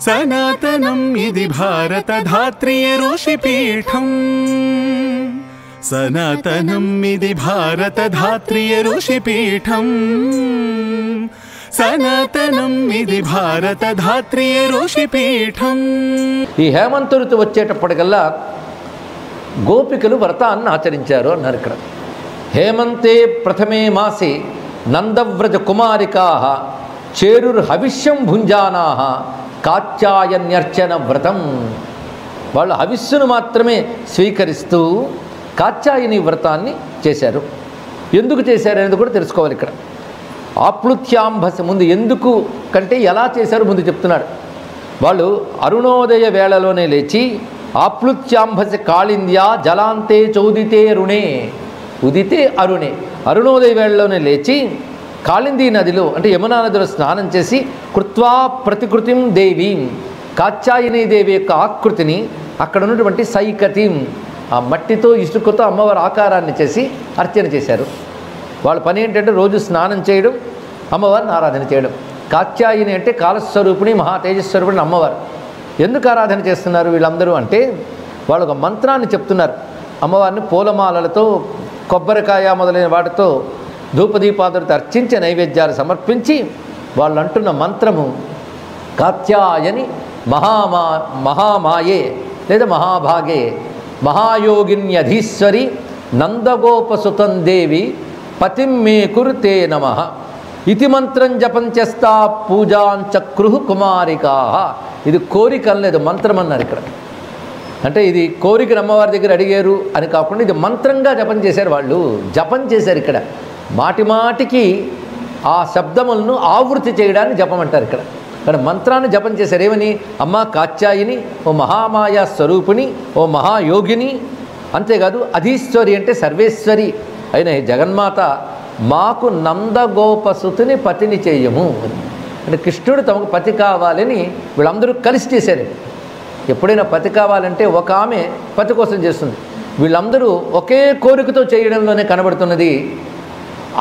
సనాతనం ఇది భారత ధాత్రియ ఋషిపీఠం. సనాతనం ఇది భారత ధాత్రియ ఋషిపీఠం. సనాతనం ఇది భారత ధాత్రియ ఋషిపీఠం. ఈ హేమంత ఋతువు వచ్చేటప్పటికల్లా గోపికలు వ్రతాన్ని ఆచరించారు అన్నారు ఇక్కడ. హేమంతే ప్రథమే మాసే నందవ్రజ కుమారికా చేరుర్ హవిష్యం భుంజానా కాత్యాయన్యర్చన వ్రతం. వాళ్ళు హవిస్సును మాత్రమే స్వీకరిస్తూ కాత్యాయని వ్రతాన్ని చేశారు. ఎందుకు చేశారు అనేది కూడా తెలుసుకోవాలి ఇక్కడ. ఆప్లుత్యాంభస ముందు ఎందుకు కంటే ఎలా చేశారు ముందు చెప్తున్నాడు. వాళ్ళు అరుణోదయ వేళలోనే లేచి ఆప్లుత్యాంభస కాళింద్యా జలాంతే చౌదితే రుణే ఉదితే అరుణే అరుణోదయ వేళలోనే లేచి కాళిందీ నదిలో అంటే యమునా నదిలో స్నానం చేసి కృత్వా ప్రతికృతిం దేవీం కాత్యాయని దేవి యొక్క ఆకృతిని అక్కడ ఉన్నటువంటి సైకతిం ఆ మట్టితో ఇసుకతో అమ్మవారి ఆకారాన్ని చేసి అర్చన చేశారు. వాళ్ళ పని ఏంటంటే రోజు స్నానం చేయడం, అమ్మవారిని ఆరాధన చేయడం. కాత్యాయని అంటే కాలస్వరూపిణి మహా తేజస్వరూపిణి అమ్మవారు. ఎందుకు ఆరాధన చేస్తున్నారు వీళ్ళందరూ అంటే వాళ్ళు ఒక మంత్రాన్ని చెప్తున్నారు. అమ్మవారిని పూలమాలలతో కొబ్బరికాయ మొదలైన వాటితో ధూపదీపాదులతో అర్చించి నైవేద్యాలు సమర్పించి వాళ్ళు అంటున్న మంత్రము కాత్యాయని మహామాయే లేదా మహాభాగే మహాయోగిన్యధీశ్వరి నందగోపసుతం దేవి పతిం మే కురుతే నమః ఇతి మంత్రం జపం చేస్తా పూజాంచక్రుహు కుమారికా. ఇది కోరిక లేదు మంత్రం అన్నారు ఇక్కడ. అంటే ఇది కోరికను అమ్మవారి దగ్గర అడిగారు అని కాకుండా ఇది మంత్రంగా జపం చేశారు. వాళ్ళు జపం చేశారు ఇక్కడ. మాటి మాటికి ఆ శబ్దములను ఆవృత్తి చేయడాన్ని జపం అంటారు ఇక్కడ. కానీ మంత్రాన్ని జపం చేశారు. ఏమని? అమ్మ కాత్యాయిని, ఓ మహామాయా స్వరూపిణి, ఓ మహాయోగిని, అంతేకాదు అధీశ్వరి అంటే సర్వేశ్వరి అయిన జగన్మాత మాకు నందగోపసుతుని పతిని చేయము. అంటే కృష్ణుడు తమకు పతి కావాలని వీళ్ళందరూ కలిసి చేశారు. ఎప్పుడైనా పతి కావాలంటే ఒక ఆమె పతి కోసం చేస్తుంది. వీళ్ళందరూ ఒకే కోరికతో చేయడంలోనే కనబడుతున్నది.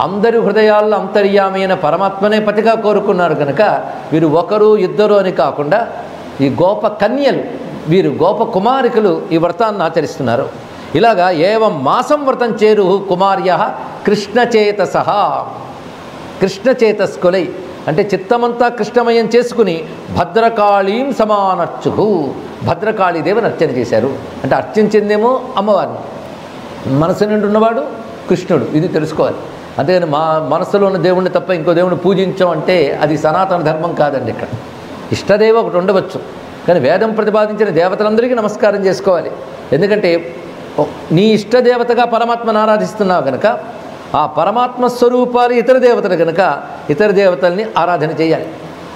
అందరి హృదయాల్లో అంతర్యామైన పరమాత్మనే పతిగా కోరుకున్నారు కనుక వీరు ఒకరు ఇద్దరు అని కాకుండా ఈ గోప కన్యలు, వీరు గోప కుమారికలు ఈ వ్రతాన్ని ఆచరిస్తున్నారు. ఇలాగా ఏవం మాసం వ్రతం చేరు కుమార్య కృష్ణచేతస కృష్ణచేతస్కులై అంటే చిత్తమంతా కృష్ణమయం చేసుకుని భద్రకాళీం సమానర్చుహు భద్రకాళీదేవిని అర్చన చేశారు. అంటే అర్చించిందేమో అమ్మవారిని, మనసు నిండి ఉన్నవాడు కృష్ణుడు. ఇది తెలుసుకోవాలి. అంతేగాని మా మనసులో ఉన్న దేవుణ్ణి తప్ప ఇంకో దేవుణ్ణి పూజించాం అంటే అది సనాతన ధర్మం కాదండి. ఇక్కడ ఇష్టదేవ ఒకటి ఉండవచ్చు, కానీ వేదం ప్రతిపాదించిన దేవతలందరికీ నమస్కారం చేసుకోవాలి. ఎందుకంటే నీ ఇష్టదేవతగా పరమాత్మను ఆరాధిస్తున్నావు కనుక ఆ పరమాత్మ స్వరూపాలు ఇతర దేవతలు కనుక ఇతర దేవతల్ని ఆరాధన చేయాలి.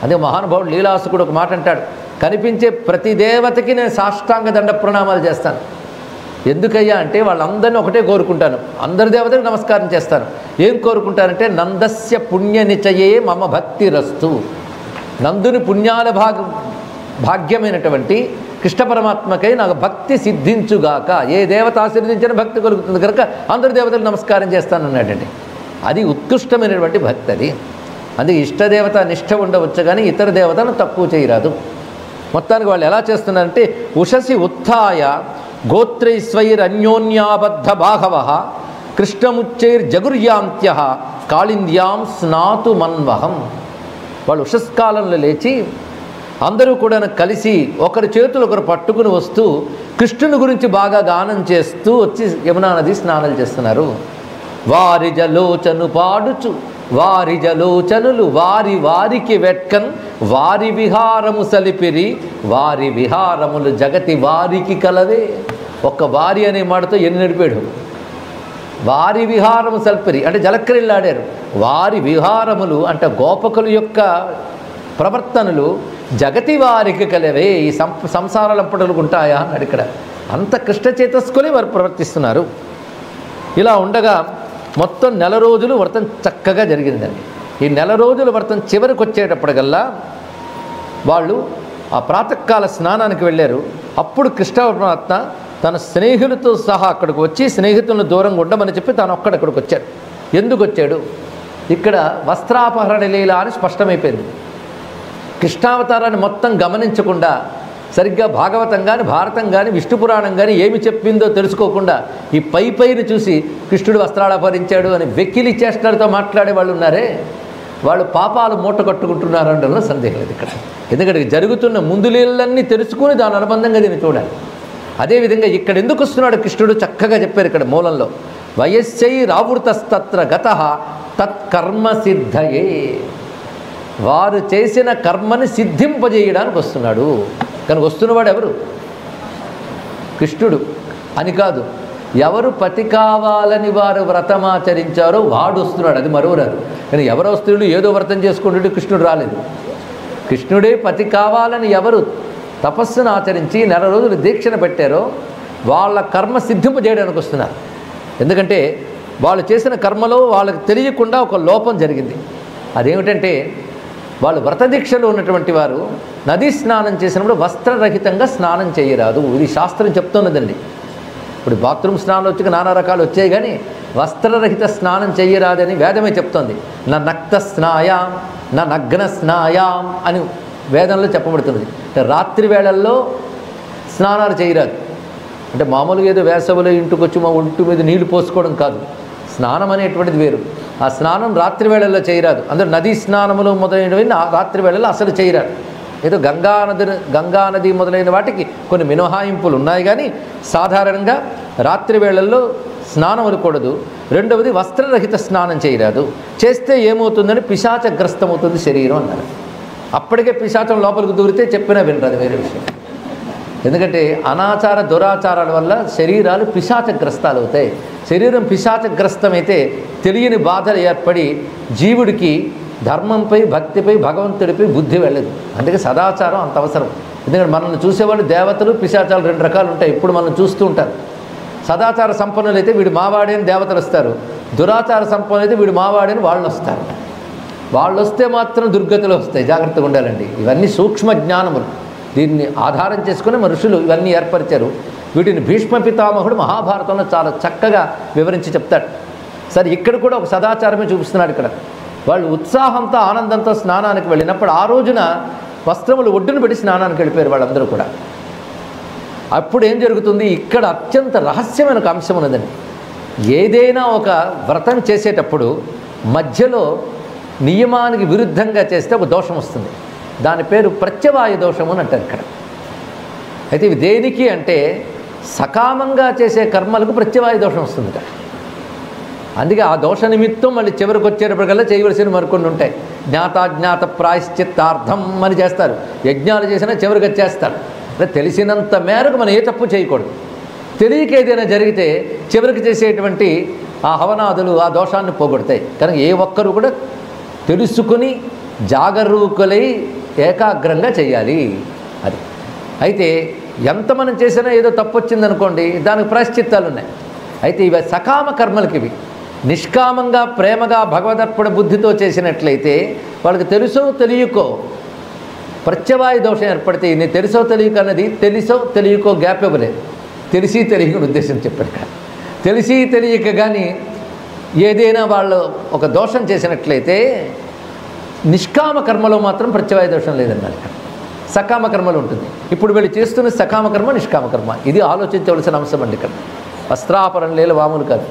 అదే మహానుభావుడు లీలాసుకుడు ఒక మాట అంటాడు, కనిపించే ప్రతి దేవతకి నేను సాష్టాంగ దండ ప్రణామాలు చేస్తాను. ఎందుకయ్యా అంటే వాళ్ళందరినీ ఒకటే కోరుకుంటాను, అందరి దేవతలకు నమస్కారం చేస్తాను. ఏం కోరుకుంటానంటే నందస్య పుణ్య నిచయే మమ భక్తి రస్తు. నందుని పుణ్యాల భాగ్యమైనటువంటి కృష్ణ పరమాత్మకై నాకు భక్తి సిద్ధించుగాక. ఏ దేవత ఆశీర్వదించిన భక్తి కలుగుతుంది కనుక అందరి దేవతలకు నమస్కారం చేస్తాను అన్నాడండి. అది ఉత్కృష్టమైనటువంటి భక్తి. అది అందుకే ఇష్టదేవత నిష్ఠ ఉండవచ్చు కానీ ఇతర దేవతను తక్కువ చేయరాదు. మొత్తానికి వాళ్ళు ఎలా చేస్తున్నారంటే ఉషసి ఉత్థాయ గోత్రైస్వైరన్యోన్యాబద్ధ బాహవ కృష్ణముచ్చైర్జగుర్యాంత్య కాళింద్యాం స్నాతు మన్వహం. వాళ్ళు ఉషస్కాలంలో లేచి అందరూ కూడా కలిసి ఒకరి చేతులు ఒకరు పట్టుకుని వస్తూ కృష్ణుని గురించి బాగా గానం చేస్తూ వచ్చి యమునా నది స్నానాలు చేస్తున్నారు. వారి జలోచను పాడుచు వారి జలోచనులు వారి వారికి వెట్కన్ వారి విహారము సలిపిరి వారి విహారములు జగతి వారికి కలవే. ఒక్క వారి అనే మాటతో ఎన్ని నడిపాడు. వారి విహారము సల్పిరి అంటే జలక్రీళ్ళాడారు. వారి విహారములు అంటే గోపకుల యొక్క ప్రవర్తనలు జగతి వారికి కలవే. ఈ సంసారాల పడులుకుంటాయా అన్నాడు ఇక్కడ. అంత కృష్ణ చేతస్కుని వారు ప్రవర్తిస్తున్నారు. ఇలా ఉండగా మొత్తం 4 రోజులు వ్రతం చక్కగా జరిగిందండి. ఈ 4 రోజుల వ్రతం చివరికి వచ్చేటప్పటికల్లా వాళ్ళు ఆ ప్రాతకాల స్నానానికి వెళ్ళారు. అప్పుడు కృష్ణ పరమాత్మ తన స్నేహితులతో సహా అక్కడికి వచ్చి స్నేహితులను దూరంగా ఉండమని చెప్పి తాను అక్కడికి వచ్చాడు. ఎందుకు వచ్చాడు? ఇక్కడ వస్త్రాపహరణ లీల అని స్పష్టమైపోయింది. కృష్ణావతారాన్ని మొత్తం గమనించకుండా, సరిగ్గా భాగవతం కానీ భారతం కానీ విష్ణు పురాణం కానీ ఏమి చెప్పిందో తెలుసుకోకుండా ఈ పైన చూసి కృష్ణుడు వస్త్రాలు అపహరించాడు అని వెక్కిలి చేష్టలతో మాట్లాడే వాళ్ళు ఉన్నారే, వాళ్ళు పాపాలు మూట కట్టుకుంటున్నారనడంలో సందేహం లేదు ఇక్కడ. ఎందుకంటే జరుగుతున్న ముందు లీలన్నీ తెలుసుకుని దాని అనుబంధంగా దీన్ని చూడాలి. అదేవిధంగా ఇక్కడ ఎందుకు వస్తున్నాడు కృష్ణుడు చక్కగా చెప్పారు ఇక్కడ మూలంలో. వయస్సై రావృతస్తత్ర గతః తత్కర్మ సిద్ధయే. వారు చేసిన కర్మని సిద్ధింపజేయడానికి వస్తున్నాడు. కనుక వస్తున్నవాడు ఎవరు? కృష్ణుడు అని కాదు, ఎవరు పతి కావాలని వారు వ్రతమాచరించారో వాడు వస్తున్నాడు, అది మరోరారు. కానీ ఎవరో స్త్రీలు ఏదో వ్రతం చేసుకుంటుంటే కృష్ణుడు రాలేదు. కృష్ణుడే పతి కావాలని ఎవరు తపస్సును ఆచరించి నెల రోజులు దీక్షను పెట్టారో వాళ్ళ కర్మ సిద్ధింపజేయడానికి వస్తున్నారు. ఎందుకంటే వాళ్ళు చేసిన కర్మలో వాళ్ళకి తెలియకుండా ఒక లోపం జరిగింది. అదేమిటంటే వాళ్ళు వ్రతదీక్షలో ఉన్నటువంటి వారు నదీ స్నానం చేసినప్పుడు వస్త్రరహితంగా స్నానం చేయరాదు. ఇది శాస్త్రం చెప్తున్నదండి. ఇప్పుడు బాత్రూమ్ స్నానాలు వచ్చి నానా రకాలు వచ్చాయి, కానీ వస్త్రరహిత స్నానం చేయరాదని వేదమే చెప్తోంది. నా నక్త స్నాయాం నా నగ్న స్నాయాం అని వేదంలో చెప్పబడుతున్నది. అంటే రాత్రి వేళల్లో స్నానాలు చేయరాదు. అంటే మామూలుగా ఏదో వేసవిలో ఇంటికి వచ్చి మా ఒంటి మీద నీళ్లు పోసుకోవడం కాదు. స్నానం అనేటువంటిది వేరు. ఆ స్నానం రాత్రి వేళల్లో చేయరాదు. అందరూ నదీ స్నానములు మొదలైనవి రాత్రి వేళల్లో అసలు చేయరాదు. ఏదో గంగానది మొదలైన వాటికి కొన్ని మినహాయింపులు ఉన్నాయి, కానీ సాధారణంగా రాత్రి వేళల్లో స్నానం అనకూడదు. రెండవది వస్త్రరహిత స్నానం చేయరాదు. చేస్తే ఏమవుతుందని పిశాచగ్రస్తమవుతుంది శరీరం అన్నారు. అప్పటికే పిశాచం లోపలికి దూరితే చెప్పినా వినరాదు, వేరే విషయం. ఎందుకంటే అనాచార దురాచారాల వల్ల శరీరాలు పిశాచగ్రస్తాలు అవుతాయి. శరీరం పిశాచగ్రస్తమైతే తెలియని బాధలు ఏర్పడి జీవుడికి ధర్మంపై భక్తిపై భగవంతుడిపై బుద్ధి వెళ్ళదు. అందుకే సదాచారం అంత అవసరం. ఎందుకంటే మనల్ని చూసేవాళ్ళు దేవతలు పిశాచాలు రెండు రకాలు ఉంటాయి. ఇప్పుడు మనం చూస్తూ ఉంటారు. సదాచార సంపన్నులు అయితే వీడు మావాడే అని దేవతలు వస్తారు, దురాచార సంపన్నులు అయితే వీడు మావాడే అని వాళ్ళు వస్తారు. వాళ్ళు వస్తే మాత్రం దుర్గతులు వస్తాయి, జాగ్రత్తగా ఉండాలండి. ఇవన్నీ సూక్ష్మ జ్ఞానములు. దీన్ని ఆధారం చేసుకుని ఋషులు ఇవన్నీ ఏర్పరిచారు. వీటిని భీష్మ పితామహుడు మహాభారతంలో చాలా చక్కగా వివరించి చెప్తాడు. సరే, ఇక్కడ కూడా ఒక సదాచారమే చూపిస్తున్నాడు. ఇక్కడ వాళ్ళు ఉత్సాహంతో ఆనందంతో స్నానానికి వెళ్ళినప్పుడు ఆ రోజున వస్త్రములు ఒడ్డును పెట్టి స్నానానికి వెళ్ళిపోయారు వాళ్ళందరూ కూడా. అప్పుడు ఏం జరుగుతుంది? ఇక్కడ అత్యంత రహస్యమైన ఒక అంశం ఉన్నదండి. ఏదైనా ఒక వ్రతం చేసేటప్పుడు మధ్యలో నియమానికి విరుద్ధంగా చేస్తే ఒక దోషం వస్తుంది. దాని పేరు ప్రత్యవాయ దోషము అని అంటారు ఇక్కడ. అయితే ఇవి దేనికి అంటే సకామంగా చేసే కర్మలకు ప్రత్యవాయ దోషం వస్తుంది. అందుకే ఆ దోష నిమిత్తం మళ్ళీ చివరికి వచ్చేటప్పటికల్లా చేయవలసిన మరికొన్ని ఉంటాయి. జ్ఞాతాజ్ఞాత ప్రాయశ్చిత్తార్థం అని చేస్తారు. యజ్ఞాలు చేసినా చివరికి వచ్చేస్తారు. అంటే తెలిసినంత మేరకు మనం ఏ తప్పు చేయకూడదు. తెలియక ఏదైనా జరిగితే చివరికి చేసేటువంటి ఆ హవనాదులు ఆ దోషాన్ని పోగొడతాయి. కనుక ఏ ఒక్కరు కూడా తెలుసుకుని జాగరూకులై ఏకాగ్రంగా చేయాలి. అది అయితే ఎంత మనం చేసినా ఏదో తప్పు వచ్చిందనుకోండి, దానికి ప్రాయశ్చిత్తాలు ఉన్నాయి. అయితే ఇవి సకామ కర్మలకి. ఇవి నిష్కామంగా ప్రేమగా భగవదర్పణ బుద్ధితో చేసినట్లయితే వాళ్ళకి తెలుసో తెలియకో ప్రత్యవాయ దోషం ఏర్పడితే, నీ తెలుసో తెలియక అన్నది తెలుసో తెలియకో గ్యాప్ ఇవ్వలేదు. తెలిసి తెలియకని ఉద్దేశం చెప్పాడు. తెలిసి తెలియక కానీ ఏదైనా వాళ్ళు ఒక దోషం చేసినట్లయితే నిష్కామ కర్మలో మాత్రం ప్రత్యవాయ దోషం లేదన్నారు. సకామ కర్మలు ఉంటుంది. ఇప్పుడు వీళ్ళు చేస్తున్న సకామ కర్మ నిష్కామ కర్మ, ఇది ఆలోచించవలసిన అంశం అండి. ఇక్కడ వస్త్రాపరణ లేలు వాములు కాదు,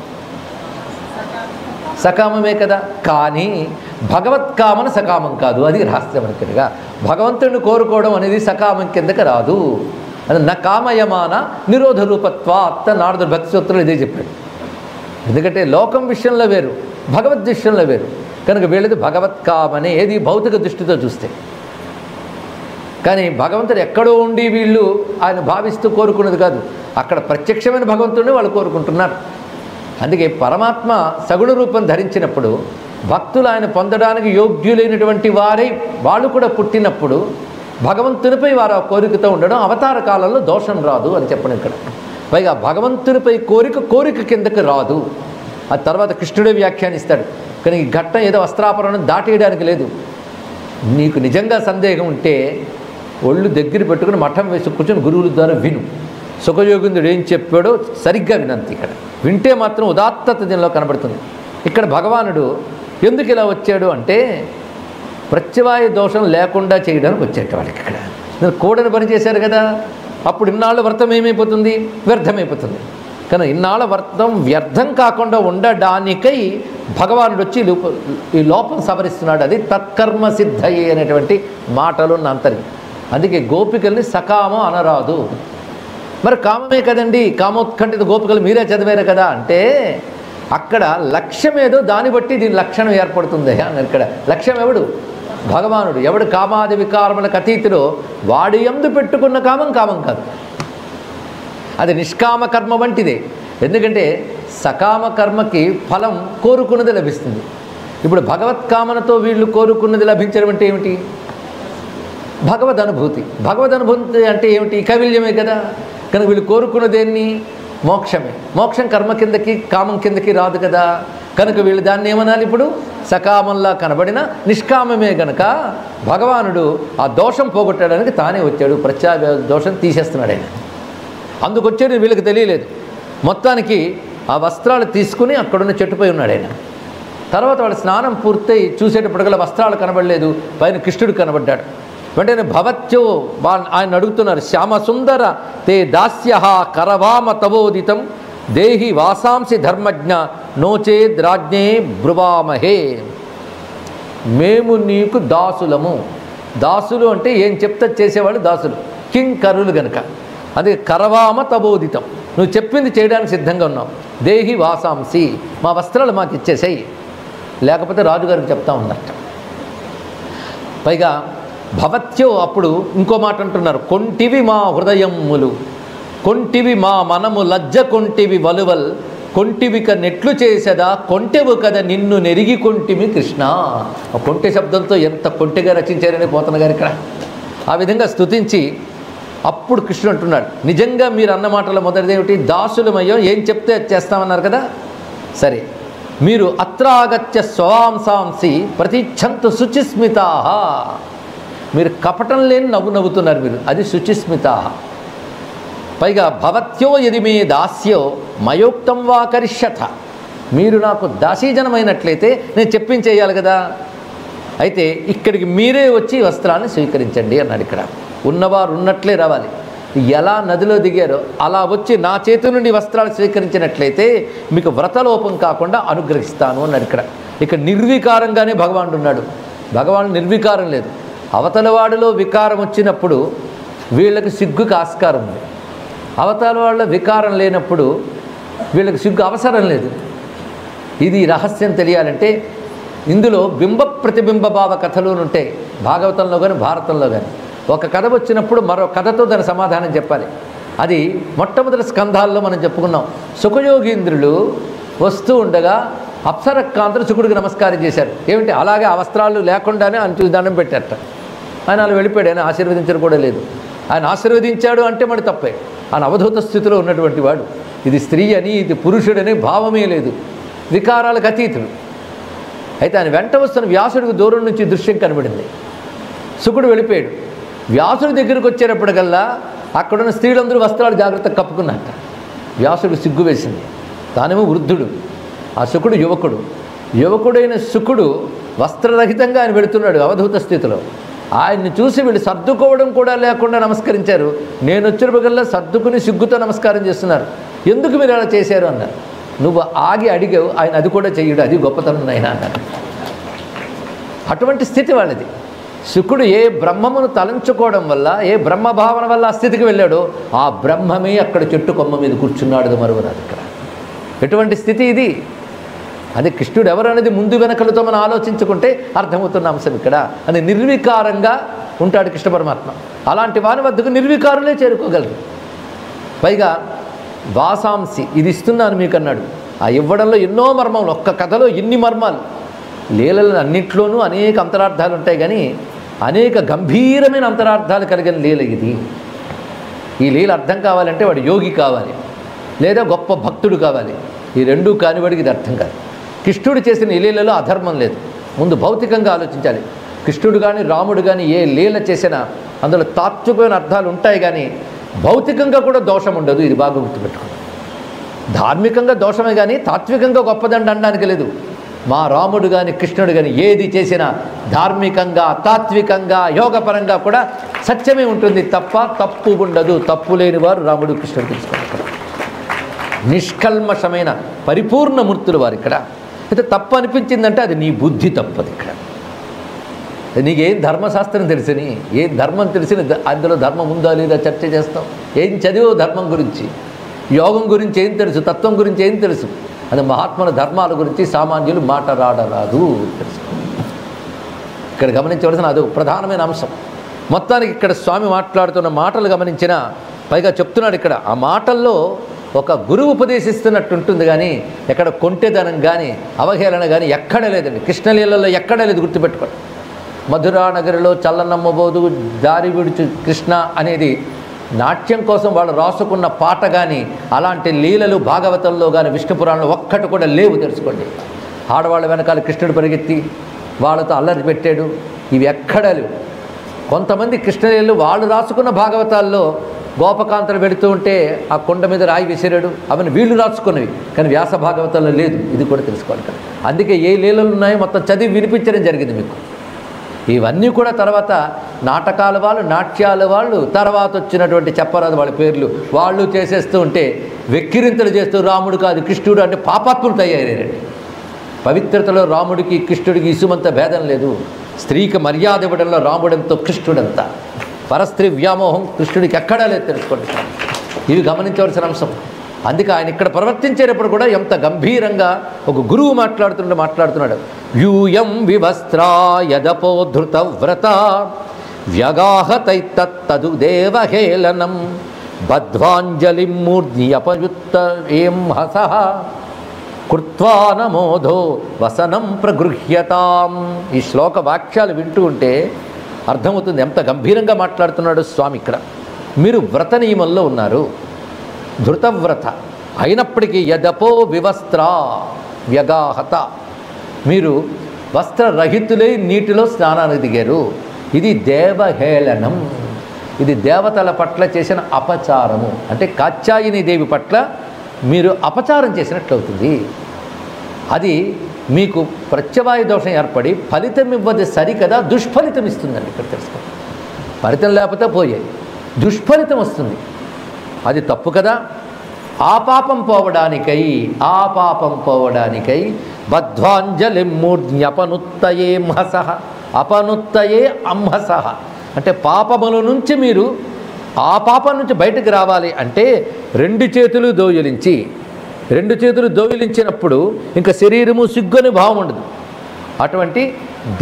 సకామమే కదా. కానీ భగవత్కామన సకామం కాదు, అది రహస్యం. అనుకగా భగవంతుడిని కోరుకోవడం అనేది సకామం కిందకి రాదు. అది నా కామయమాన నిరోధ రూపత్వాత్త నారదుడు భక్తి సూత్రంలో ఇదే చెప్పాడు. ఎందుకంటే లోకం విషయంలో వేరు, భగవద్ విషయంలో వేరు. కనుక వీళ్ళది భగవత్కామనే, ఏది భౌతిక దృష్టితో చూస్తే. కానీ భగవంతుడు ఎక్కడో ఉండి వీళ్ళు ఆయన భావిస్తూ కోరుకున్నది కాదు, అక్కడ ప్రత్యక్షమైన భగవంతుడిని వాళ్ళు కోరుకుంటున్నారు. అందుకే పరమాత్మ సగుణ రూపం ధరించినప్పుడు భక్తులు ఆయన పొందడానికి యోగ్యులైనటువంటి వారై వాళ్ళు కూడా పుట్టినప్పుడు భగవంతునిపై వారు ఆ కోరికతో ఉండడం అవతార కాలంలో దోషం రాదు అని చెప్పడం ఇక్కడ. పైగా భగవంతునిపై కోరిక కిందకి రాదు. ఆ తర్వాత కృష్ణుడే వ్యాఖ్యానిస్తాడు. కానీ ఈ ఘట్టం ఏదో వస్త్రాపరణం దాటేయడానికి లేదు. నీకు నిజంగా సందేహం ఉంటే ఒళ్ళు దగ్గర పెట్టుకుని మఠం వేసి కూర్చొని గురువుల ద్వారా విను. సుఖయోగిందుడు ఏం చెప్పాడో సరిగ్గా వినంత. ఇక్కడ వింటే మాత్రం ఉదాత్తత దీనిలో కనబడుతుంది. ఇక్కడ భగవానుడు ఎందుకు ఇలా వచ్చాడు అంటే ప్రత్యవాయ దోషం లేకుండా చేయడానికి వచ్చేట వాళ్ళకి ఇక్కడ కూడని పని చేశారు కదా, అప్పుడు ఇన్నాళ్ళ వ్రతం ఏమైపోతుంది, వ్యర్థమైపోతుంది. కానీ ఇన్నాళ్ళ వ్రతం వ్యర్థం కాకుండా ఉండడానికై భగవానుడు వచ్చి ఈ లోపం సవరిస్తున్నాడు. అది తత్కర్మ సిద్ధయ్యే అనేటువంటి మాటలు ఉన్న అంతర్యం. అందుకే గోపికల్ని సకామం అనరాదు. మరి కామమే కదండి, కామోత్కంఠిత గోపికలు మీరే చదివారు కదా అంటే అక్కడ లక్ష్యం ఏదో దాన్ని బట్టి దీని లక్షణం ఏర్పడుతుంది అని. ఇక్కడ లక్ష్యం ఎవడు? భగవానుడు. ఎవడు కామాది వికారములకు అతీతుడో వాడి యందు పెట్టుకున్న కామం కామం కాదు, అది నిష్కామ కర్మ వంటిదే. ఎందుకంటే సకామ కర్మకి ఫలం కోరుకున్నది లభిస్తుంది. ఇప్పుడు భగవత్కామనతో వీళ్ళు కోరుకున్నది లభించడం అంటే ఏమిటి? భగవద్ అనుభూతి. భగవద్ అనుభూతి అంటే ఏమిటి? కైవల్యమే కదా. కనుక వీళ్ళు కోరుకున్న దేన్ని? మోక్షమే. మోక్షం కర్మ కిందకి కామం కిందకి రాదు కదా. కనుక వీళ్ళు దాన్ని ఏమనాలి? ఇప్పుడు సకామంలా కనబడిన నిష్కామమే గనక భగవానుడు ఆ దోషం పోగొట్టడానికి తానే వచ్చాడు. ప్రత్యాయ దోషం తీసేస్తున్నాడు ఆయన. అందుకొచ్చేది వీళ్ళకి తెలియలేదు. మొత్తానికి ఆ వస్త్రాలు తీసుకుని అక్కడున్న చెట్టుపై ఉన్నాడు ఆయన. తర్వాత వాడు స్నానం పూర్తయి చూసేటప్పటికల్లా వస్త్రాలు కనబడలేదు, పైన కృష్ణుడు కనబడ్డాడు. వెంటనే భవత్యో ఆయన అడుగుతున్నారు, శ్యామసుందర తే దాస్య కరవామ తవోదితం దేహి వాసాంసి ధర్మజ్ఞ నోచేద్రాజ్ఞే బ్రువామహే. మేము నీకు దాసులము. దాసులు అంటే ఏం చెప్తా చేసేవాళ్ళు దాసులు, కింకరులు గనక. అది కరవామ తబోదితం, నువ్వు చెప్పింది చేయడానికి సిద్ధంగా ఉన్నావు. దేహి వాసాంసి, మా వస్త్రాలు మాకు ఇచ్చేసాయి, లేకపోతే రాజుగారికి చెప్తా ఉన్నట్ట. పైగా భవత్యో అప్పుడు ఇంకో మాట అంటున్నారు, కొంటివి మా హృదయములు, కొంటివి మా మనము లజ్జ, కొంటివి వలువల్, కొంటివిక నెట్లు చేసేదా, కొంటెవు కదా నిన్ను నెరిగి కొంటిమి కృష్ణ. ఆ కొంటె శబ్దంతో ఎంత కొంటెగా రచించారని పోతన గారు ఇక్కడ. ఆ విధంగా స్తుతించి అప్పుడు కృష్ణుడు అంటున్నాడు, నిజంగా మీరు అన్న మాటల మొదటిదేమిటి? దాసులమయ్యో, ఏం చెప్తే చేస్తామన్నారు కదా. సరే, మీరు అత్రాగత్య స్వాంసాంసి ప్రతిచ్ఛంతు శుచిస్మితా. మీరు కపటం లేని నవ్వు నవ్వుతున్నారు మీరు, అది శుచిస్మితా. పైగా భవత్యో యది మే దాస్యో మయోక్తం వా కరిష్యథ. మీరు నాకు దాసీజనమైనట్లయితే నేను చెప్పించేయాలి కదా. అయితే ఇక్కడికి మీరే వచ్చి వస్త్రాన్ని స్వీకరించండి అన్నాడు. ఇక్కడ ఉన్నవారు ఉన్నట్లే రావాలి. ఎలా నదిలో దిగారో అలా వచ్చి నా చేతి నుండి వస్త్రాలు స్వీకరించినట్లయితే మీకు వ్రతలోపం కాకుండా అనుగ్రహిస్తాను అన్నాడు. ఇక్కడ నిర్వికారంగానే భగవానుడు ఉన్నాడు. భగవానుడు నిర్వికారం లేదు. అవతలవాడిలో వికారం వచ్చినప్పుడు వీళ్ళకి సిగ్గుకి ఆస్కారం ఉంది. అవతల వాళ్ళ వికారం లేనప్పుడు వీళ్ళకి సిగ్గు అవసరం లేదు. ఇది రహస్యం తెలియాలంటే ఇందులో బింబ ప్రతిబింబ భావ కథలు ఉంటాయి, భాగవతంలో కానీ భారతంలో కానీ. ఒక కథ వచ్చినప్పుడు మరో కథతో దాని సమాధానం చెప్పాలి. అది మొట్టమొదటి స్కంధాల్లో మనం చెప్పుకున్నాం. సుఖయోగీంద్రులు వస్తూ ఉండగా అప్సరకాంతులు శుకుడికి నమస్కారం చేశారు. ఏమిటి? అలాగే ఆ వస్త్రాలు లేకుండానే ఆయన చూసి దండం పెట్టారట. ఆయన అలా వెళ్ళిపోయాడు. ఆయన ఆశీర్వదించడం కూడా లేదు. ఆయన ఆశీర్వదించాడు అంటే మరి తప్పే. ఆయన అవధూత స్థితిలో ఉన్నటువంటి వాడు. ఇది స్త్రీ అని ఇది పురుషుడని భావమే లేదు, వికారాలకు అతీతుడు. అయితే ఆయన వెంట వస్తున్న వ్యాసుడికి దూరం నుంచి దృశ్యం కనబడింది. శుకుడు వెళ్ళిపోయాడు. వ్యాసుడి దగ్గరికి వచ్చేటప్పటికల్లా అక్కడున్న స్త్రీలందరూ వస్త్రాలు జాగ్రత్తగా కప్పుకున్నట్ట. వ్యాసుడు సిగ్గు వేసింది. తానేమో వృద్ధుడు, ఆ శుకుడు యువకుడు. యువకుడైన శుకుడు వస్త్రరహితంగా ఆయన వెళుతున్నాడు అవధూత స్థితిలో. ఆయన్ని చూసి వీళ్ళు సర్దుకోవడం కూడా లేకుండా నమస్కరించారు. నేను వచ్చినప్పటికల్లా సర్దుకుని సిగ్గుతో నమస్కారం చేస్తున్నారు. ఎందుకు మీరు అలా చేశారు అన్నారు. నువ్వు ఆగి అడిగావు, ఆయన అది కూడా చెయ్యడు, అది గొప్పతనం అయినా అన్నారు. అటువంటి స్థితి వాళ్ళది. శుకుడు ఏ బ్రహ్మమును తలంచుకోవడం వల్ల, ఏ బ్రహ్మభావన వల్ల ఆ స్థితికి వెళ్ళాడో ఆ బ్రహ్మమే అక్కడ చెట్టు కొమ్మ మీద కూర్చున్నాడు మరువరాదు. ఇక్కడ ఎటువంటి స్థితి ఇది? అది కృష్ణుడు ఎవరు అనేది ముందు వెనకలతో మనం ఆలోచించుకుంటే అర్థమవుతున్న అంశం ఇక్కడ. అది నిర్వికారంగా ఉంటాడు కృష్ణ పరమాత్మ. అలాంటి వారి వద్దకు నిర్వికారులే చేరుకోగలరు. పైగా వాసాంసి, ఇది ఇస్తున్నాను మీకు అన్నాడు. ఆ ఇవ్వడంలో ఎన్నో మర్మములు, ఒక్క కథలో ఎన్ని మర్మాలు. లీలలు అన్నింటిలోనూ అనేక అంతరార్థాలు ఉంటాయి, కానీ అనేక గంభీరమైన అంతరార్థాలు కలిగిన లీల ఇది. ఈ లీల అర్థం కావాలంటే వాడు యోగి కావాలి, లేదా గొప్ప భక్తుడు కావాలి. ఈ రెండూ కానివాడికి ఇది అర్థం కాదు. కృష్ణుడు చేసిన ఈ లీలలో అధర్మం లేదు. ముందు భౌతికంగా ఆలోచించాలి. కృష్ణుడు కానీ రాముడు కానీ ఏ లీల చేసినా అందులో తాత్వికమైన అర్థాలు ఉంటాయి, కానీ భౌతికంగా కూడా దోషం ఉండదు. ఇది బాగా గుర్తుపెట్టుకోండి. ధార్మికంగా దోషమే కానీ తాత్వికంగా గొప్పదండి అనడానికి లేదు. మా రాముడు కానీ కృష్ణుడు కానీ ఏది చేసినా ధార్మికంగా తాత్వికంగా యోగపరంగా కూడా సత్యమే ఉంటుంది తప్ప తప్పు ఉండదు. తప్పు లేని వారు రాముడు కృష్ణుడు తెలుసుకుంటారు. నిష్కల్మషమైన పరిపూర్ణమూర్తులు వారు ఇక్కడ. అయితే తప్పు అనిపించిందంటే అది నీ బుద్ధి తప్పదు. ఇక్కడ నీకేం ధర్మశాస్త్రం తెలిసిని, ఏం ధర్మం తెలిసిన అందులో ధర్మం ఉందా లేదా చర్చ చేస్తాం. ఏం చదివో ధర్మం గురించి, యోగం గురించి ఏం తెలుసు, తత్వం గురించి ఏం తెలుసు. అది మహాత్ముల ధర్మాల గురించి సామాన్యులు మాట్లాడరాదు తెలుసు. ఇక్కడ గమనించవలసిన అది ప్రధానమైన అంశం. మొత్తానికి ఇక్కడ స్వామి మాట్లాడుతున్న మాటలు గమనించిన, పైగా చెప్తున్నాడు ఇక్కడ ఆ మాటల్లో ఒక గురువు ఉపదేశిస్తున్నట్టు ఉంటుంది కానీ ఎక్కడ కొంటెదనం కానీ అవహేళన కానీ ఎక్కడ లేదండి. కృష్ణలీలలో ఎక్కడ లేదు, గుర్తుపెట్టుకోండి. మధురా నగరిలో చల్లనమ్మబోదు దారి విడుచు కృష్ణ అనేది నాట్యం కోసం వాళ్ళు రాసుకున్న పాట కానీ అలాంటి లీలలు భాగవతంలో కానీ విష్ణు పురాణంలో ఒక్కటి కూడా లేవు తెలుసుకోండి. ఆడవాళ్ళ వెనకాల కృష్ణుడు పరిగెత్తి వాళ్ళతో అల్లరి పెట్టాడు, ఇవి ఎక్కడా లేవు. కొంతమంది కృష్ణలీలలు వాళ్ళు రాసుకున్న భాగవతాల్లో గోపకాంతలు పెడుతూ ఉంటే ఆ కొండ మీద రాయి విసిరాడు, అవన్నీ వీళ్ళు రాసుకున్నవి, కానీ వ్యాస భాగవతంలో లేదు. ఇది కూడా తెలుసుకోవాలి కదా. అందుకే ఏ లీలలు ఉన్నాయో మొత్తం చదివి వినిపించడం జరిగింది మీకు. ఇవన్నీ కూడా తర్వాత నాటకాల వాళ్ళు, నాట్యాల వాళ్ళు, తర్వాత వచ్చినటువంటి చెప్పరాదు వాళ్ళ పేర్లు వాళ్ళు చేసేస్తూ ఉంటే వెక్కిరింతలు చేస్తూ రాముడు కాదు కృష్ణుడు అంటే పాపాత్ములు తయారయ్యారండి. పవిత్రతలో రాముడికి కృష్ణుడికి ఇసుమంత భేదం లేదు. స్త్రీకి మర్యాద ఇవ్వడంలో రాముడంతో కృష్ణుడంతా. పరస్త్రీ వ్యామోహం కృష్ణుడికి ఎక్కడా లేదు తెలుసుకోండి. ఇవి గమనించవలసిన అంశం. అందుకే ఆయన ఇక్కడ ప్రవర్తించేటప్పుడు కూడా ఎంత గంభీరంగా ఒక గురువు మాట్లాడుతున్నాడు. యూయం వివస్త్రా యదపోధృత వ్రత వ్యగాహతైతత్తదు దేవహేళనం బద్ధ్వాంజలిం మూర్ధ్యపయుత్త ఏం హసః కృత్వా నమోధో వసనం ప్రగృహ్యతాం. ఈ శ్లోక వాక్యాలు వింటూ ఉంటే అర్థమవుతుంది ఎంత గంభీరంగా మాట్లాడుతున్నాడు స్వామి ఇక్కడ. మీరు వ్రత నియమంలో ఉన్నారు, ధృతవ్రత అయినప్పటికీ యదపో వివస్త్రా వ్యగాహత, మీరు వస్త్రరహితులై నీటిలో స్నానానికి దిగారు. ఇది దేవహేళనం, ఇది దేవతల పట్ల చేసిన అపచారము. అంటే కాత్యాయని దేవి పట్ల మీరు అపచారం చేసినట్లు అవుతుంది. అది మీకు ప్రత్యవాయ దోషం ఏర్పడి ఫలితం ఇవ్వదు సరికదా, దుష్ఫలితం ఇస్తుందండి. ఇక్కడ తెలుసుకోండి. ఫలితం లేకపోతే పోయాయి, దుష్ఫలితం వస్తుంది. అది తప్పు కదా. ఆ పాపం పోవడానికై బద్ధ్వాంజలిం మూర్ధ్యపనుత్తయే అంహసః, అపనుత్తయే అంహసః అంటే పాపముల నుంచి మీరు ఆ పాపం నుంచి బయటకు రావాలి అంటే రెండు చేతులు దోయిలించినప్పుడు ఇంకా శరీరము సిగ్గుని భావం ఉండదు. అటువంటి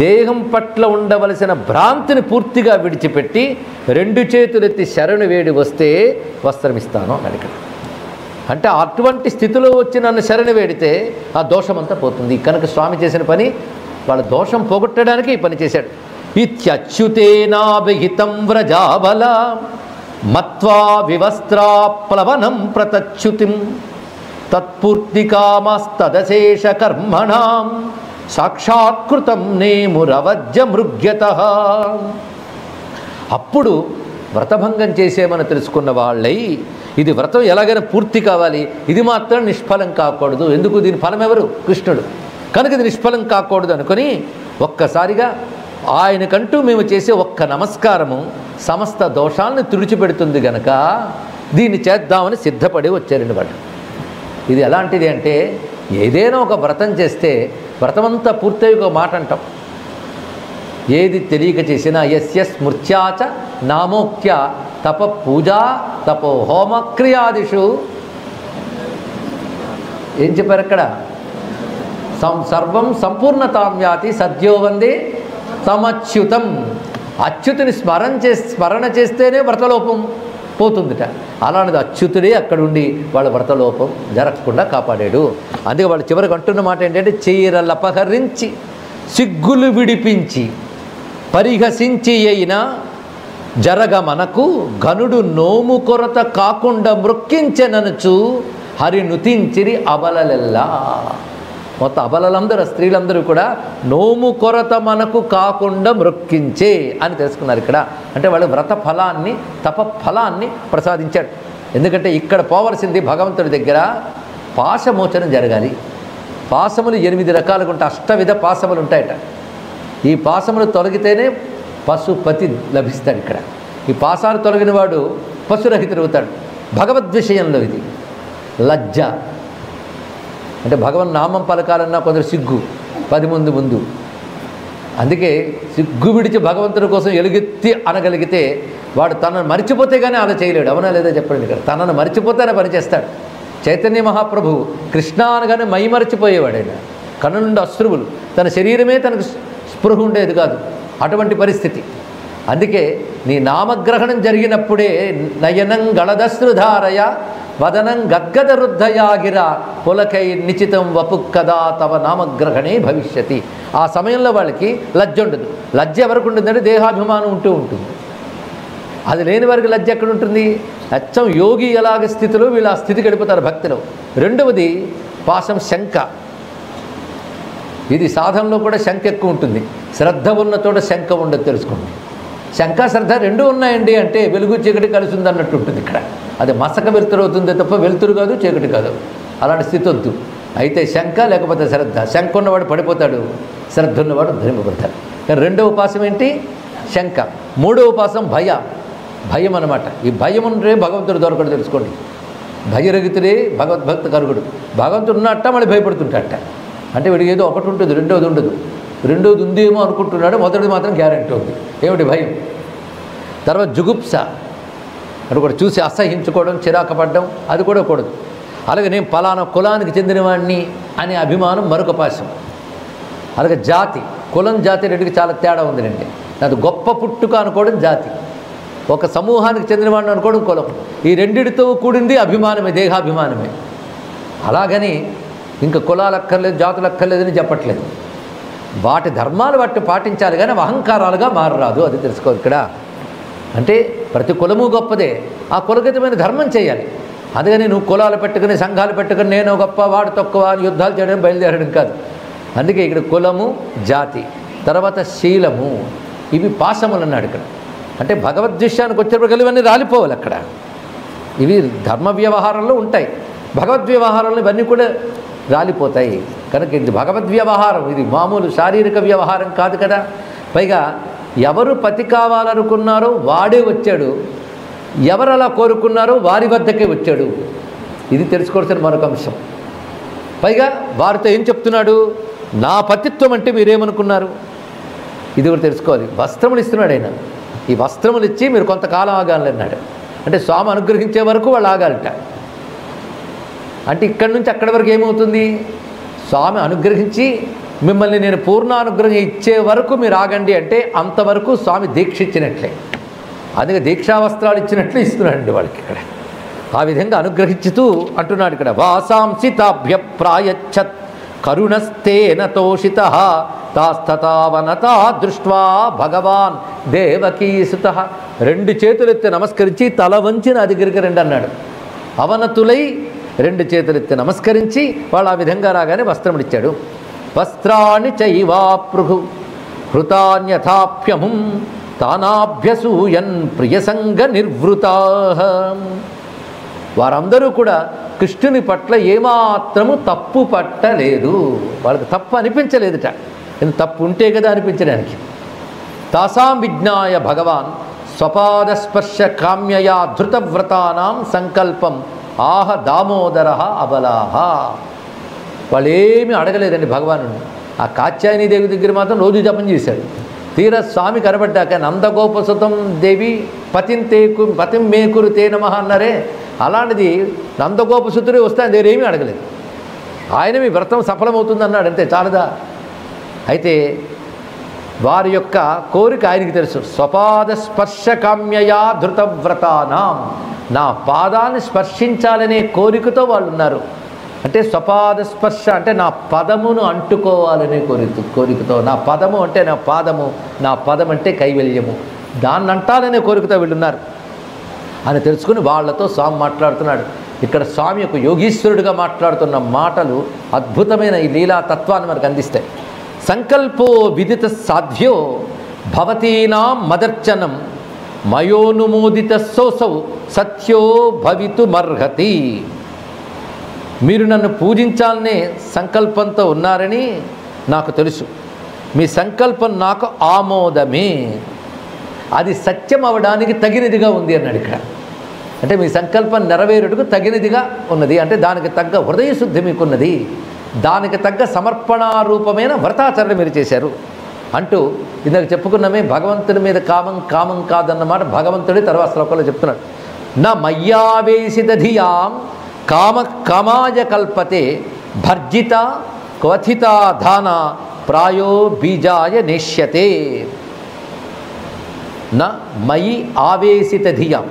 దేహం పట్ల ఉండవలసిన భ్రాంతిని పూర్తిగా విడిచిపెట్టి రెండు చేతులెత్తి శరణు వేడి వస్తే వస్త్రం ఇస్తాను అన్నాడు ఇక్కడ. అంటే అటువంటి స్థితిలో వచ్చి నన్ను శరణు వేడితే ఆ దోషమంతా పోతుంది. కనుక స్వామి చేసిన పని వాళ్ళ దోషం పోగొట్టడానికి ఈ పని చేశాడు. ఇత్యచ్యుతేనాభిహితం వ్రజాబల మత్వా వివస్త్రా ప్లవనం ప్రతచ్యుతిం తత్పూర్తికామస్తదశేష కర్మణాం సాక్షాత్కృతం నేమురవజ్య మృగ్యతః. అప్పుడు వ్రతభంగం చేసేమని తెలుసుకున్న వాళ్ళై ఇది వ్రతం ఎలాగైనా పూర్తి కావాలి, ఇది మాత్రం నిష్ఫలం కాకూడదు. ఎందుకు? దీని ఫలం ఎవరు? కృష్ణుడు. కనుక ఇది నిష్ఫలం కాకూడదు అనుకొని ఒక్కసారిగా ఆయనకంటూ మేము చేసే ఒక్క నమస్కారము సమస్త దోషాలను తుడిచిపెడుతుంది గనక దీన్ని చేద్దామని సిద్ధపడి వచ్చారండి వాళ్ళు. ఇది ఎలాంటిది అంటే ఏదైనా ఒక వ్రతం చేస్తే వ్రతమంతా పూర్తయి ఒక మాట అంటాం, ఏది తెలియక చేసినా యస్య స్మృత్యాచ నామోక్త్య తప పూజా తపో హోమక్రియాదిషు ఏం చెప్పారు అక్కడ? సర్వం సంపూర్ణతామ్యాతి సద్యో వందే సమచ్యుతం. అచ్యుతుని స్మరణ చేస్తేనే వ్రతలోపం పోతుందిట. అలాంటిది అచ్యుతుడే అక్కడుండి వాళ్ళ వ్రతలోపం జరగకుండా కాపాడాడు. అందుకే వాళ్ళు చివరికి అంటున్న మాట ఏంటంటే చీరలపహరించి సిగ్గులు విడిపించి పరిహసించి అయినా జరగ మనకు ఘనుడు నోము కొరత కాకుండా మృక్కించెననుచు హరినుతించిరి అబలలెల్లా. మొత్తం అబలలందరూ స్త్రీలందరూ కూడా నోము కొరత మనకు కాకుండా మృక్కించే అని తెలుసుకున్నారు ఇక్కడ. అంటే వాళ్ళు వ్రత ఫలాన్ని తప ఫలాన్ని ప్రసాదించాడు. ఎందుకంటే ఇక్కడ పోవలసింది భగవంతుడి దగ్గర పాశమోచనం జరగాలి. పాశములు 8 రకాలుగా ఉంటాయి, అష్టవిధ పాశములు ఉంటాయట. ఈ పాశములు తొలగితేనే పశుపతి లభిస్తాడు. ఇక్కడ ఈ పాశాలు తొలగిన వాడు పశురహితుడవుతాడు. భగవద్విషయంలో ఇది లజ్జ అంటే భగవన్ నామం పలకాలన్నా కొందరు సిగ్గు 10 మంది ముందు. అందుకే సిగ్గు విడిచి భగవంతుడి కోసం ఎలుగెత్తి అనగలిగితే వాడు తనను మరిచిపోతే కానీ అలా చేయలేడు. అవునా లేదా చెప్పండి. ఇక్కడ తనను మరిచిపోతేనే పనిచేస్తాడు. చైతన్య మహాప్రభువు కృష్ణ అనగానే మై మరిచిపోయేవాడు. ఆయన కన్ను నుండి అశ్రువులు, తన శరీరమే తనకు స్పృహ ఉండేది కాదు. అటువంటి పరిస్థితి. అందుకే నీ నామగ్రహణం జరిగినప్పుడే నయనం గళదశ్రుధారయ వదనం గద్గద రుద్ధయాగిర పులకై నిచితం వపుక్కదా తవ నామగ్రహణే భవిష్యతి. ఆ సమయంలో వాళ్ళకి లజ్జ ఉండదు. లజ్జ ఎవరికి ఉంటుందంటే దేహాభిమానం ఉంటుంది. అది లేని వారికి లజ్జ ఎక్కడ ఉంటుంది? అచ్చం యోగి ఎలాగ స్థితిలో వీళ్ళు ఆ స్థితికి వెళ్ళిపోతారు భక్తిలో. రెండవది పాశం శంక. ఇది సాధనలో కూడా శంక ఎక్కువ ఉంటుంది. శ్రద్ధ ఉన్న చోట శంక ఉండదు, తెలుసుకోండి. శంక శ్రద్ధ రెండు ఉన్నాయండి అంటే వెలుగు చీకటి కలిసి ఉందన్నట్టు ఉంటుంది. ఇక్కడ అది మసక వెలుతురు అవుతుంది తప్ప వెలుతురు కాదు, చీకటి కాదు. అలాంటి స్థితి వద్దు. అయితే శంక లేకపోతే శ్రద్ధ. శంక ఉన్నవాడు పడిపోతాడు, శ్రద్ధ ఉన్నవాడు ధరింపబడతాడు. కానీ రెండవ ఉపాసం ఏంటి? శంక. మూడవ ఉపాసం భయం అన్నమాట. ఈ భయం ఉంటే భగవంతుడు దొరకడు, తెలుసుకోండి. భయరహితుడే భగవద్భక్త కరుగుడు. భగవంతుడు ఉన్నట్ట మళ్ళీ భయపడుతుంటాడట. అంటే వీడికి ఏదో ఒకటి ఉంటుంది, రెండవది ఉండదు. రెండోది ఉందేమో అనుకుంటున్నాడు, మొదటిది మాత్రం గ్యారెంటీ ఉంది. ఏమిటి? భయం. తర్వాత జుగుప్స, అది కూడా చూసి అసహించుకోవడం, చిరాకు పడడం, అది కూడా కూడదు. అలాగే నేను పలానా కులానికి చెందినవాడిని అనే అభిమానం మరొక పాశం. అలాగే జాతి, కులం జాతి రెండుకి చాలా తేడా ఉందండి. అది గొప్ప పుట్టుక అనుకోవడం జాతి, ఒక సమూహానికి చెందినవాడిని అనుకోవడం కులం. ఈ రెండిటితో కూడింది అభిమానమే, దేహాభిమానమే. అలాగని ఇంకా కులాలు అక్కర్లేదు, జాతులు అక్కర్లేదని చెప్పట్లేదు. వాటి ధర్మాలు వాటిని పాటించాలి, కానీ అహంకారాలుగా మారరాదు. అది తెలుసుకోవాలి ఇక్కడ. అంటే ప్రతి కులము గొప్పదే, ఆ కులగతమైన ధర్మం చేయాలి. అందుకని నువ్వు కులాలు పెట్టుకుని సంఘాలు పెట్టుకుని నేను గొప్ప వాడు తక్కువ అని యుద్ధాలు చేయడం బయలుదేరడం కాదు. అందుకే ఇక్కడ కులము, జాతి, తర్వాత శీలము, ఇవి పాశములు అన్నాడు ఇక్కడ. అంటే భగవద్విషయానికి వచ్చేప్పటికల్లా ఇవన్నీ రాలిపోవాలి అక్కడ. ఇవి ధర్మ వ్యవహారంలో ఉంటాయి, భగవద్వ్యవహారంలో ఇవన్నీ కూడా రాలిపోతాయి. కనుక ఇది భగవద్వ్యవహారం, ఇది మామూలు శారీరక వ్యవహారం కాదు కదా. పైగా ఎవరు పతి కావాలనుకున్నారో వాడే వచ్చాడు, ఎవరు అలా కోరుకున్నారో వారి వద్దకే వచ్చాడు. ఇది తెలుసుకోవాల్సిన మరొక అంశం. పైగా వారితో ఏం చెప్తున్నాడు? నా పతిత్వం అంటే మీరేమనుకున్నారు? ఇది కూడా తెలుసుకోవాలి. వస్త్రములు ఇస్తున్నాడు ఆయన. ఈ వస్త్రములు ఇచ్చి మీరు కొంతకాలం ఆగాలన్నాడు. అంటే స్వామి అనుగ్రహించే వరకు వాళ్ళు ఆగాలట. అంటే ఇక్కడి నుంచి అక్కడి వరకు ఏమవుతుంది? స్వామి అనుగ్రహించి మిమ్మల్ని నేను పూర్ణ అనుగ్రహం ఇచ్చే వరకు మీరు ఆగండి అంటే అంతవరకు స్వామి దీక్ష ఇచ్చినట్లే. అందుకే దీక్షా వస్త్రాలు ఇచ్చినట్లు ఇస్తున్నాడండి వాళ్ళకి ఇక్కడ. ఆ విధంగా అనుగ్రహించుతూ అంటున్నాడు ఇక్కడ. వాసాంసితాభ్య ప్రాయచ్చత్ కరుణస్తేన తోషిత తాస్తతావనతా దృష్ట్వా భగవాన్ దేవకీసుత. 2 చేతులెత్తి నమస్కరించి తల వంచిన అది దగ్గరికి రండి అన్నాడు. అవనతులై 2 చేతులెత్తి నమస్కరించి వాళ్ళు ఆ విధంగా రాగానే వస్త్రములు ఇచ్చాడు. వస్త్రాన్ని చైవాపృహు హృతాన్యథాప్యముం తానాభ్యసూయన్ ప్రియసంగ నిర్వృతా. వారందరూ కూడా కృష్ణుని పట్ల ఏమాత్రము తప్పు పట్టలేదు. వాళ్ళకి తప్పు అనిపించలేదుట. తప్పు ఉంటే కదా అనిపించడానికి. తాసాం విజ్ఞాయ భగవాన్ స్వపాదస్పర్శ కామ్యయా ధృతవ్రతానాం సంకల్పం ఆహ దామోదర అబలాహ. వాళ్ళు ఏమీ అడగలేదండి భగవాను. ఆ కాత్యాయనీదేవి దగ్గర మాత్రం రోజు జపం చేశాడు. తీరా స్వామి కనబడ్డాక నందగోపసుతం దేవి పతిం మేకురు తే నమః అన్నారే, అలాంటిది నందగోపసుతుడే వస్తే ఆయన దగ్గర ఏమీ అడగలేదు. ఆయన మీ వ్రతం సఫలమవుతుంది అన్నాడు, అంతే, చాలదా? అయితే వారి యొక్క కోరిక ఆయనకి తెలుసు. స్వపాద స్పర్శ కామ్యయా ధృతవ్రతానాం, నా పాదాన్ని స్పర్శించాలనే కోరికతో వాళ్ళు ఉన్నారు. అంటే స్వపాద స్పర్శ అంటే నా పదమును అంటుకోవాలనే కోరికతో. నా పదము అంటే నా పాదము, నా పదం అంటే కైవల్యము, దాన్ని అంటాలనే కోరికతో వీళ్ళున్నారు అని తెలుసుకుని వాళ్ళతో స్వామి మాట్లాడుతున్నాడు. ఇక్కడ స్వామి యొక్క యోగీశ్వరుడిగా మాట్లాడుతున్న మాటలు అద్భుతమైన ఈ లీలా తత్వాన్ని మనకు అందిస్తాయి. సంకల్పో విదిత సాధ్యో భవతీనాం మదర్చనం మయోనుమోదిత సోసౌ సత్యో భవితుమర్హతి. మీరు నన్ను పూజించాలనే సంకల్పంతో ఉన్నారని నాకు తెలుసు. మీ సంకల్పం నాకు ఆమోదమే, అది సత్యం అవడానికి తగినదిగా ఉంది అన్నాడు ఇక్కడ. అంటే మీ సంకల్పం నెరవేరుటకు తగినదిగా ఉన్నది, అంటే దానికి తగ్గ హృదయ శుద్ధి మీకున్నది, దానికి తగ్గ సమర్పణారూపమైన వ్రతాచరణ మీరు చేశారు అంటూ ఇందాక చెప్పుకున్నామే. భగవంతుని మీద కామం కామం కాదన్నమాట భగవంతుడి తర్వాత శ్లోకంలో చెప్తున్నాడు. నా మయ్యావేశిత ధియాం కామ కామాయ కల్పతే భర్జిత క్వథిత ధాన ప్రాయో బీజాయ నేష్యతే. నా మయి ఆవేశిత ధియాం,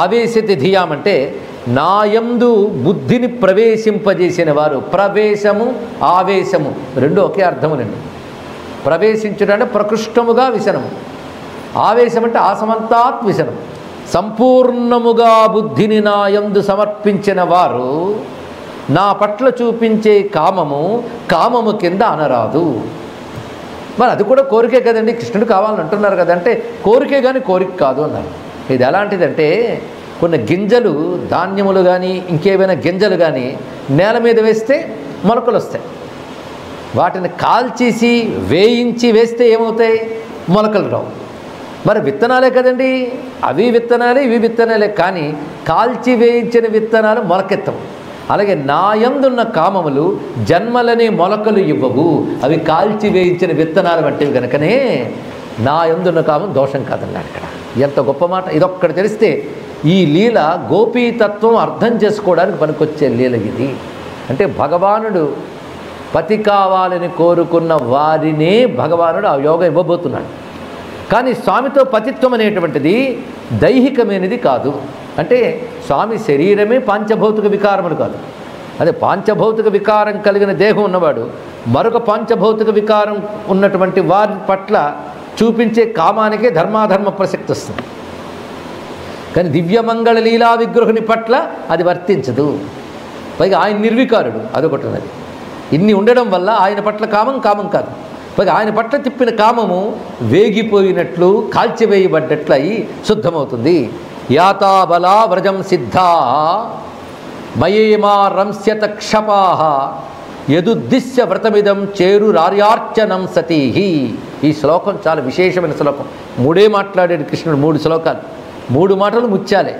ఆవేశిత ధియాం అంటే నాయందు బుద్ధిని ప్రవేశింపజేసిన వారు. ప్రవేశము ఆవేశము రెండు ఒకే అర్థములండి. ప్రవేశించుట అంటే ప్రకృష్టముగా విశనము, ఆవేశం అంటే ఆసమంతాత్ విశనం. సంపూర్ణముగా బుద్ధిని నాయందు సమర్పించిన వారు నా పట్ల చూపించే కామము కామము కింద అనరాదు. మరి అది కూడా కోరికే కదండి, కృష్ణుడు కావాలని అంటున్నారు కదా, అంటే కోరికే కానీ కోరిక కాదు అన్నారు. ఇది ఎలాంటిదంటే కొన్ని గింజలు ధాన్యములు కానీ ఇంకేమైనా గింజలు కానీ నేల మీద వేస్తే మొలకలు వస్తాయి. వాటిని కాల్చేసి వేయించి వేస్తే ఏమవుతాయి? మొలకలు రావు. మరి విత్తనాలే కదండి, అవి విత్తనాలే ఇవి విత్తనాలే, కానీ కాల్చి వేయించిన విత్తనాలు మొలకెత్తవు. అలాగే నాయందున్న కామములు జన్మలనే మొలకలు ఇవ్వవు, అవి కాల్చి వేయించిన విత్తనాలు వంటివి కనుకనే నాయందున్న కామం దోషం కాదన్నాడు ఇక్కడ. ఎంత గొప్ప మాట! ఇదొక్కటి తెలిస్తే ఈ లీల గోపీతత్వం అర్థం చేసుకోవడానికి పనికొచ్చే లీల ఇది. అంటే భగవానుడు పతి కావాలని కోరుకున్న వారినే భగవానుడు ఆ యోగం ఇవ్వబోతున్నాడు. కానీ స్వామితో పతిత్వం అనేటువంటిది దైహికమైనది కాదు. అంటే స్వామి శరీరమే పాంచభౌతిక వికారములు కాదు. అదే పాంచభౌతిక వికారం కలిగిన దేహం ఉన్నవాడు మరొక పాంచభౌతిక వికారం ఉన్నటువంటి వారి పట్ల చూపించే కామానికే ధర్మాధర్మ ప్రసక్తి వస్తుంది. కానీ దివ్యమంగళ లీలా విగ్రహుని పట్ల అది వర్తించదు. పైగా ఆయన నిర్వికారుడు, అదొకటి ఉన్నది. ఇన్ని ఉండడం వల్ల ఆయన పట్ల కామం కామం కాదు. పైగా ఆయన పట్ల తిప్పిన కామము వేగిపోయినట్లు కాల్చివేయబడ్డట్లు అయి శుద్ధమవుతుంది. యాతాబలా వ్రజం సిద్ధా మయేమా రంస్యత క్షపాహ యదుద్దిశ్య వ్రతమిదం చేరురార్యార్చనం సతీహి. ఈ శ్లోకం చాలా విశేషమైన శ్లోకం. మూడే మాట్లాడాడు కృష్ణుడు, 3 శ్లోకాలు, 3 మాటలు ముత్యాలే.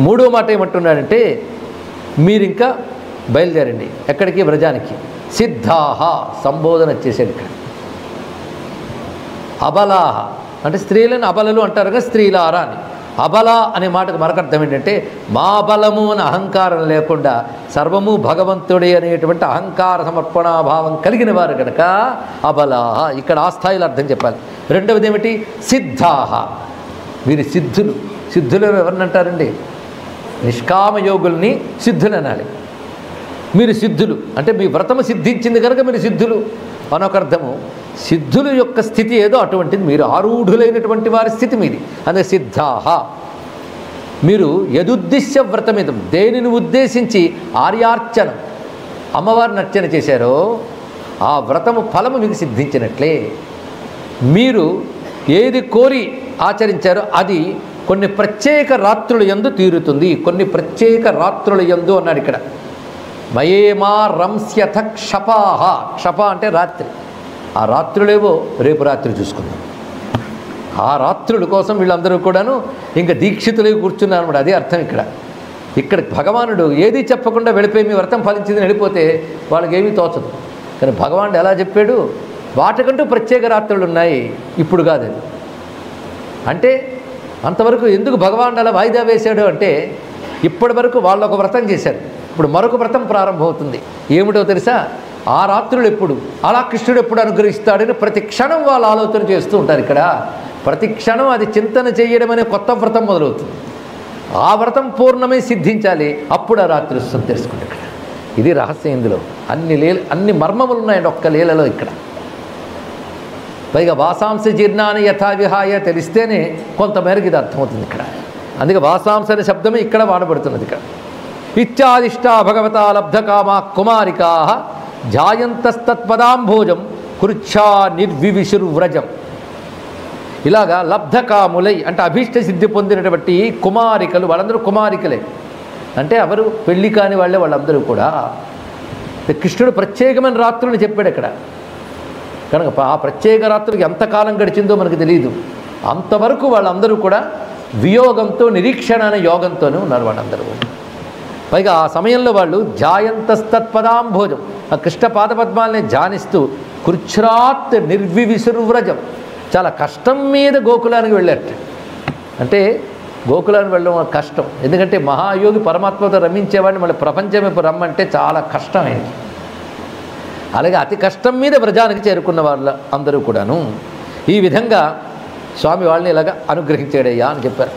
3వ మాట ఏమంటున్నాడంటే మీరింకా బయలుదేరండి. ఎక్కడికి? వ్రజానికి. సిద్ధాహ సంబోధన చేశాడు ఇక్కడ. అబలాహ అంటే స్త్రీలను అబలలు అంటారు కదా, స్త్రీలారా అని. అబల అనే మాటకు మరొకర్థం ఏంటంటే మా బలము అని అహంకారం లేకుండా సర్వము భగవంతుడే అనేటువంటి అహంకార సమర్పణాభావం కలిగిన వారు కనుక అబలాహ. ఇక్కడ ఆ స్థాయిలో అర్థం చెప్పాలి. రెండవది ఏమిటి? సిద్ధాహ. వీరి సిద్ధులు. సిద్ధులు ఎవరిని అంటారండి? నిష్కామయోగుల్ని సిద్ధులు అనాలి. మీరు సిద్ధులు అంటే మీ వ్రతము సిద్ధించింది కనుక మీరు సిద్ధులు అనొక అర్థము. సిద్ధుల యొక్క స్థితి ఏదో అటువంటిది, మీరు ఆరూఢులైనటువంటి వారి స్థితి మీది. అదే సిద్ధాహ. మీరు యదుద్దిశ్య వ్రతమిదం, దేనిని ఉద్దేశించి ఆర్యార్చనం అమ్మవారిని అర్చన చేశారో ఆ వ్రతము ఫలము మీకు సిద్ధించినట్లే. మీరు ఏది కోరి ఆచరించారో అది కొన్ని ప్రత్యేక రాత్రుల యందు తీరుతుంది. కొన్ని ప్రత్యేక రాత్రుల యందు అన్నాడు ఇక్కడ. మయేమా రంస్యథ క్షపాహ. క్షప అంటే రాత్రి. ఆ రాత్రులేవో రేపు రాత్రి చూసుకుందాం. ఆ రాత్రుల కోసం వీళ్ళందరూ కూడాను ఇంకా దీక్షితులై కూర్చున్నారు అన్నమాట. అదే అర్థం ఇక్కడ. ఇక్కడ భగవానుడు ఏది చెప్పకుండా వెళ్ళిపోయి మీ వ్రతం ఫలించిందని వెళ్ళిపోతే వాళ్ళకి ఏమీ తోచదు. కానీ భగవానుడు ఎలా చెప్పాడు? వాటికంటూ ప్రత్యేక రాత్రులు ఉన్నాయి, ఇప్పుడు కాదు అది. అంటే అంతవరకు ఎందుకు భగవానుడు అలా వాయిదా వేశాడు అంటే ఇప్పటి వరకు వాళ్ళు ఒక వ్రతం చేశారు, ఇప్పుడు మరొక వ్రతం ప్రారంభమవుతుంది. ఏమిటో తెలుసా? ఆ రాత్రులు ఎప్పుడు, అలా కృష్ణుడు ఎప్పుడు అనుగ్రహిస్తాడని ప్రతి క్షణం వాళ్ళు ఆలోచన చేస్తూ ఉంటారు. ఇక్కడ ప్రతి క్షణం అది చింతన చేయడం అనే కొత్త వ్రతం మొదలవుతుంది. ఆ వ్రతం పూర్ణమై సిద్ధించాలి, అప్పుడు ఆ రాత్రి వస్తుంది తెలుసుకోండి. ఇక్కడ ఇది రహస్యం. ఇందులో అన్ని మర్మములు ఉన్నాయండి ఒక్క లీలలో. ఇక్కడ పైగా వాసాంశ జీర్ణాన్ని యథావిహాయ తెలిస్తేనే కొంతమేరకు ఇది అర్థమవుతుంది ఇక్కడ. అందుకే వాసాంశ అనే శబ్దమే ఇక్కడ వాడబడుతున్నది. ఇక్కడ ఇత్యాదిష్టా భగవతా లబ్ధకామా కుమారికా జాయంతస్తత్పదాంభోజం కృచ్ఛా నిర్వివిశుర్వ్రజం. ఇలాగా లబ్ధకాములై అంటే అభీష్ట సిద్ధి పొందినటువంటి కుమారికలు, వాళ్ళందరూ కుమారికలే. అంటే ఎవరు? పెళ్లి కాని వాళ్ళే వాళ్ళందరూ కూడా. కృష్ణుడు ప్రత్యేకమైన రాత్రులని చెప్పాడు ఇక్కడ. కనుక ఆ ప్రత్యేక రాత్రులకి ఎంతకాలం గడిచిందో మనకు తెలియదు. అంతవరకు వాళ్ళందరూ కూడా వియోగంతో, నిరీక్షణ అనే యోగంతోనే ఉన్నారు వాళ్ళందరూ. పైగా ఆ సమయంలో వాళ్ళు ధ్యాయంతస్తత్పదాంభోజం, ఆ కృష్ణ పాదపద్మాలని ధ్యానిస్తూ కృచ్ఛ్రాత్ నిర్వివిసుర్వ్రజం, చాలా కష్టం మీద గోకులానికి వెళ్ళారట. అంటే గోకులానికి వెళ్ళడం కష్టం, ఎందుకంటే మహాయోగి పరమాత్మతో రమించేవాడిని మళ్ళీ ప్రపంచం వైపు రమ్మంటే చాలా కష్టం ఆయనకి. అలాగే అతి కష్టం మీద వ్రజానికి చేరుకున్న వాళ్ళు అందరూ కూడాను ఈ విధంగా స్వామి వాళ్ళని ఇలాగ అనుగ్రహించాడయ్యా అని చెప్పారు.